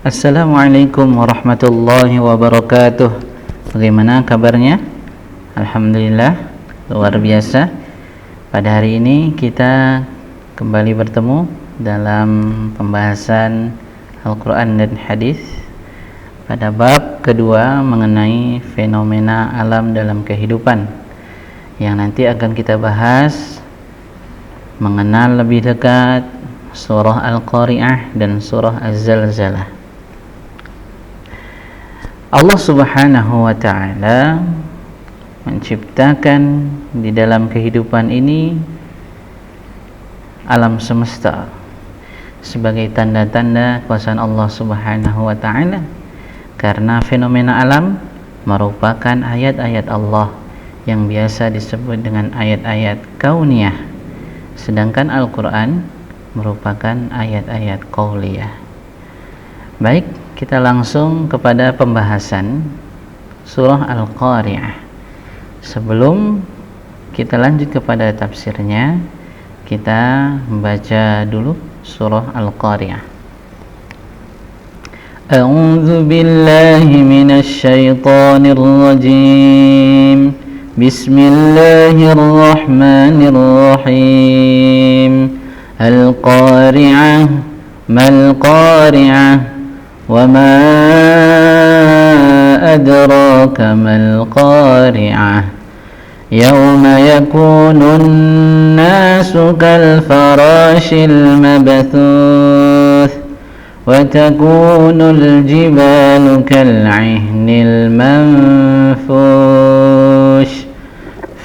Assalamualaikum warahmatullahi wabarakatuh. Bagaimana kabarnya? Alhamdulillah, luar biasa. Pada hari ini kita kembali bertemu dalam pembahasan Al-Quran dan Hadis pada bab kedua mengenai fenomena alam dalam kehidupan, yang nanti akan kita bahas mengenal lebih dekat surah Al-Qari'ah dan surah Az-Zalzalah. Allah Subhanahu wa ta'ala menciptakan di dalam kehidupan ini alam semesta sebagai tanda-tanda kuasaan Allah Subhanahu wa ta'ala, karena fenomena alam merupakan ayat-ayat Allah yang biasa disebut dengan ayat-ayat kauniyah, sedangkan Al-Quran merupakan ayat-ayat qauliyah. Baik, kita langsung kepada pembahasan surah Al-Qari'ah. Sebelum kita lanjut kepada tafsirnya, kita membaca dulu surah Al-Qari'ah. A'udzu billahi minasy syaithanir rajim. Bismillahirrahmanirrahim. Al-Qari'ah mal Qari'ah وما أدراك ما القارعة يوم يكون الناس كالفراش المبثوث وتكون الجبال كالعهن المنفوش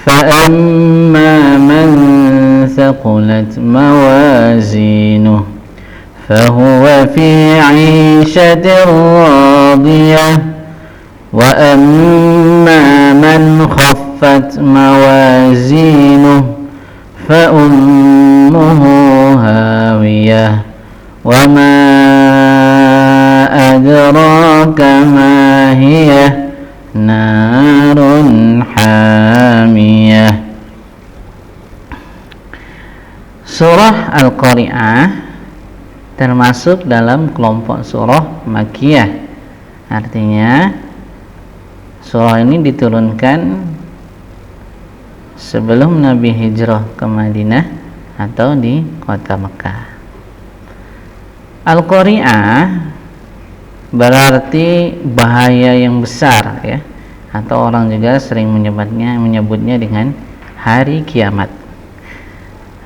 فأما من ثقلت موازينه فهو في عيشة راضية وأما من خفت موازينه فأمه هاوية وما أدراك ما هي نار حامية. Surah Al-Qari'ah termasuk dalam kelompok surah Makkiyah. Artinya surah ini diturunkan sebelum Nabi hijrah ke Madinah atau di kota Mekah. Al-Qari'ah berarti bahaya yang besar, ya, atau orang juga sering menyebutnya dengan hari kiamat.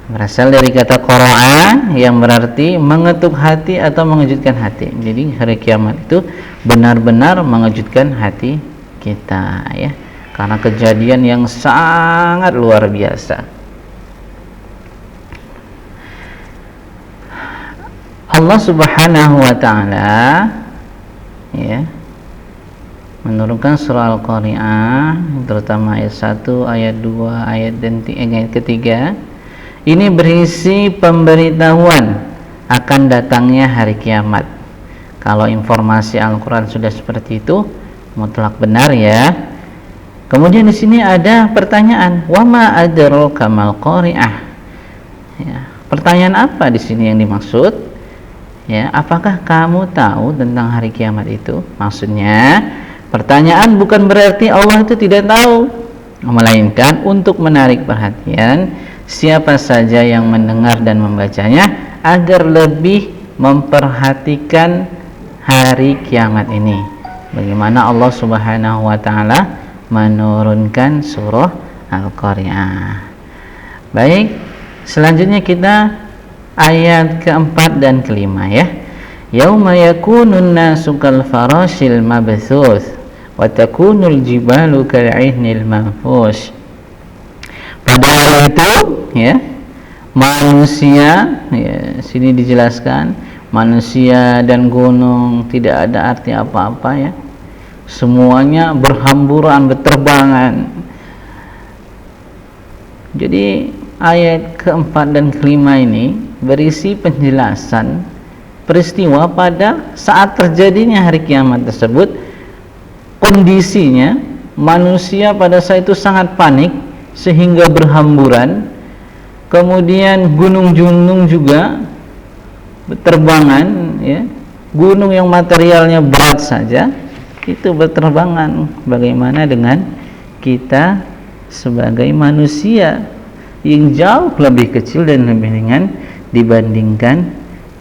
Berasal dari kata qara'a yang berarti mengetuk hati atau mengejutkan hati. Jadi hari kiamat itu benar-benar mengejutkan hati kita, ya, karena kejadian yang sangat luar biasa. Allah Subhanahu wa ta'ala, ya, menurunkan surah Al-Qari'ah, terutama ayat 1, ayat 2, ayat ketiga. Ini berisi pemberitahuan akan datangnya hari kiamat. Kalau informasi Al-Quran sudah seperti itu, mutlak benar, ya. Kemudian di sini ada pertanyaan, wa ma adraka mal qari'ah. Ya, pertanyaan apa di sini yang dimaksud? Ya, apakah kamu tahu tentang hari kiamat itu? Maksudnya, pertanyaan bukan berarti Allah itu tidak tahu, melainkan untuk menarik perhatian siapa saja yang mendengar dan membacanya agar lebih memperhatikan hari kiamat ini. Bagaimana Allah Subhanahu wa ta'ala menurunkan surah Al-Qari'ah. Baik, selanjutnya kita ayat keempat dan kelima, ya. Yauma yakunun nasu kal farashil mabthuth wa takunul jibalu kal 'ihnil manfush. Pada hari itu, ya, manusia, ya, sini dijelaskan manusia dan gunung tidak ada arti apa-apa, ya. Semuanya berhamburan, berterbangan. Jadi ayat keempat dan kelima ini berisi penjelasan peristiwa pada saat terjadinya hari kiamat tersebut. Kondisinya manusia pada saat itu sangat panik sehingga berhamburan, kemudian gunung-gunung juga berterbangan, ya, gunung yang materialnya berat saja itu berterbangan. Bagaimana dengan kita sebagai manusia yang jauh lebih kecil dan lebih ringan dibandingkan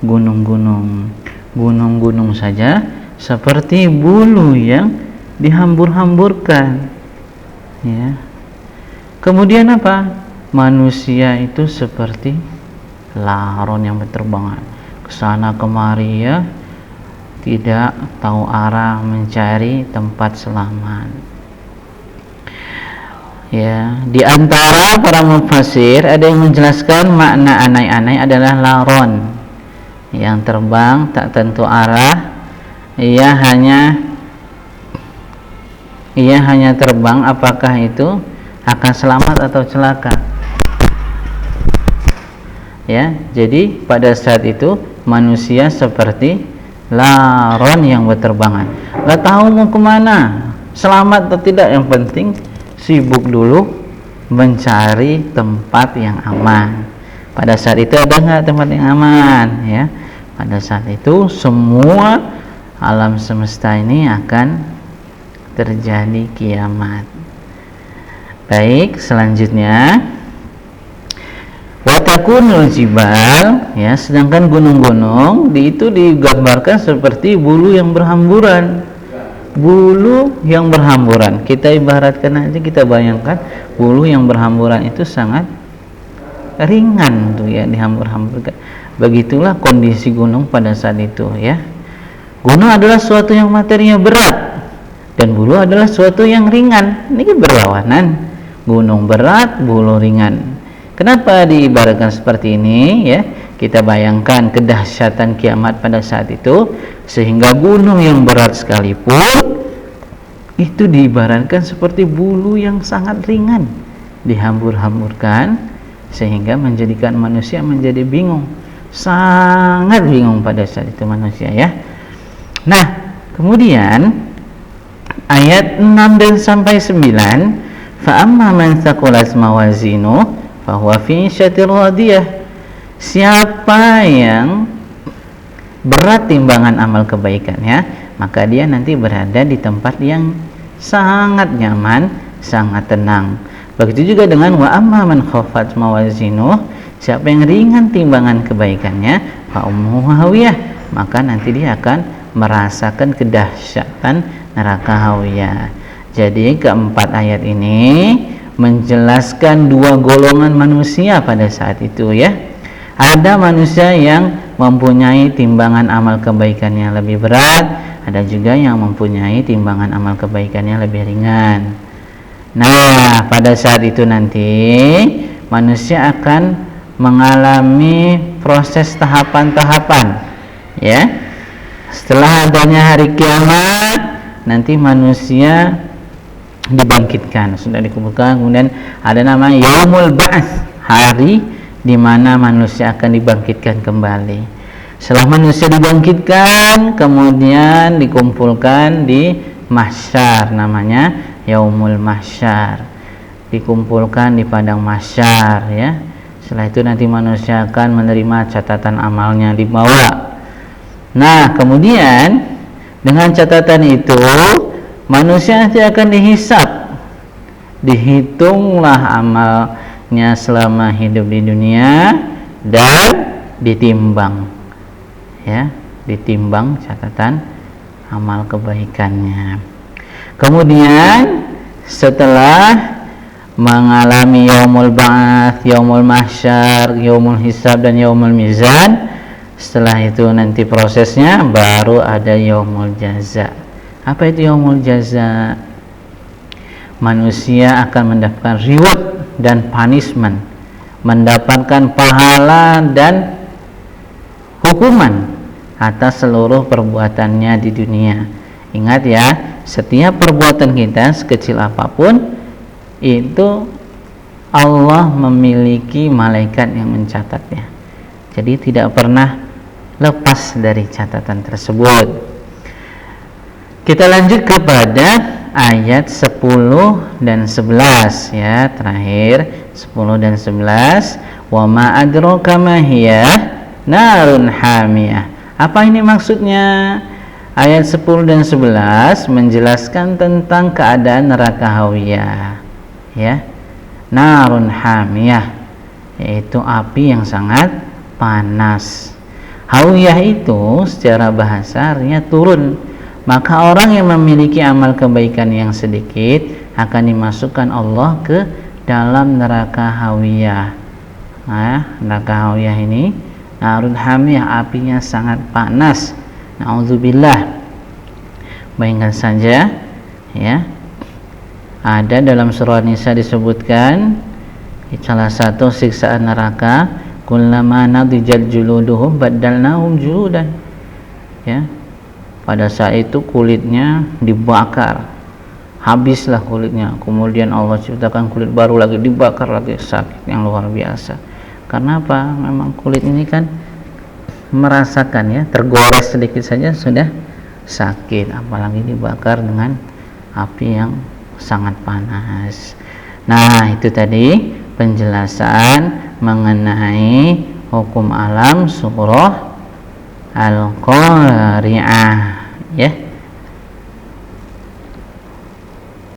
gunung-gunung. Gunung-gunung saja seperti bulu yang dihambur-hamburkan, ya. Kemudian apa? Manusia itu seperti laron yang berterbangan kesana kemari, ya, tidak tahu arah, mencari tempat selamat. Ya, di antara para mufassir ada yang menjelaskan makna anai-anai adalah laron yang terbang tak tentu arah. Ia hanya terbang, apakah itu akan selamat atau celaka. Ya, jadi pada saat itu manusia seperti laron yang berterbangan, nggak tahu mau kemana, selamat atau tidak, yang penting sibuk dulu mencari tempat yang aman. Pada saat itu ada nggak tempat yang aman, ya? Pada saat itu semua alam semesta ini akan terjadi kiamat. Baik, selanjutnya watakunul jibal, ya, sedangkan gunung-gunung itu digambarkan seperti bulu yang berhamburan. Bulu yang berhamburan, kita ibaratkan aja, kita bayangkan bulu yang berhamburan itu sangat ringan tuh, ya, dihambur-hamburkan. Begitulah kondisi gunung pada saat itu, ya. Gunung adalah suatu yang materinya berat dan bulu adalah suatu yang ringan. Ini berlawanan, gunung berat, bulu ringan. Kenapa diibaratkan seperti ini, ya? Kita bayangkan kedahsyatan kiamat pada saat itu, sehingga gunung yang berat sekalipun itu diibaratkan seperti bulu yang sangat ringan, dihambur-hamburkan sehingga menjadikan manusia menjadi bingung, sangat bingung pada saat itu manusia, ya. Nah, kemudian ayat 6 dan sampai 9, fa amma man thaqulat mawazinuhu fa huwa fi 'ishatir radiyah. Siapa yang berat timbangan amal kebaikannya, maka dia nanti berada di tempat yang sangat nyaman, sangat tenang. Begitu juga dengan wa amma man khaffat mawazinuhu, siapa yang ringan timbangan kebaikannya, fa ummuhu hawiyah, maka nanti dia akan merasakan kedahsyatan neraka hawiyah. Jadi keempat ayat ini menjelaskan dua golongan manusia pada saat itu, ya. Ada manusia yang mempunyai timbangan amal kebaikannya lebih berat, ada juga yang mempunyai timbangan amal kebaikannya lebih ringan. Nah, pada saat itu nanti manusia akan mengalami proses tahapan-tahapan, ya. Setelah adanya hari kiamat, nanti manusia dibangkitkan, sudah dikumpulkan, kemudian ada nama Yaumul Ba'ats, hari di mana manusia akan dibangkitkan kembali. Setelah manusia dibangkitkan, kemudian dikumpulkan di mahsyar, namanya Yaumul Mahsyar, dikumpulkan di padang mahsyar, ya. Setelah itu nanti manusia akan menerima catatan amalnya, dibawa. Nah, kemudian dengan catatan itu manusia nanti akan dihisab, dihitunglah amalnya selama hidup di dunia dan ditimbang, ya, ditimbang catatan amal kebaikannya. Kemudian setelah mengalami yaumul ba'ats, yaumul mahsyar, yaumul hisab dan yaumul mizan, setelah itu nanti prosesnya baru ada yaumul jaza. Apa itu yaumul jaza? Manusia akan mendapatkan reward dan punishment, mendapatkan pahala dan hukuman atas seluruh perbuatannya di dunia. Ingat, ya, setiap perbuatan kita sekecil apapun itu Allah memiliki malaikat yang mencatatnya. Jadi tidak pernah lepas dari catatan tersebut. Kita lanjut kepada ayat 10 dan 11, ya, terakhir 10 dan 11. Wa ma adraka ma hiya narun hamiyah. Apa ini maksudnya? Ayat 10 dan 11 menjelaskan tentang keadaan neraka hawiyah, ya. Narun hamiyah, yaitu api yang sangat panas. Hawiyah itu secara bahasa artinya turun. Maka orang yang memiliki amal kebaikan yang sedikit akan dimasukkan Allah ke dalam neraka hawiyah. Neraka hawiyah ini narun hamiyah, apinya sangat panas. Na'udzubillah. Bayangkan saja, ya, ada dalam surah Nisa disebutkan salah satu siksaan neraka, kullama nadijat juluduhum baddalnahum juludan, ya, pada saat itu kulitnya dibakar, habislah kulitnya, kemudian Allah ciptakan kulit baru lagi, dibakar lagi, sakit yang luar biasa. Karena apa? Memang kulit ini kan merasakan, ya, tergores sedikit saja sudah sakit, apalagi dibakar dengan api yang sangat panas. Nah, itu tadi penjelasan mengenai hukum alam surah Al-Qari'ah, ya.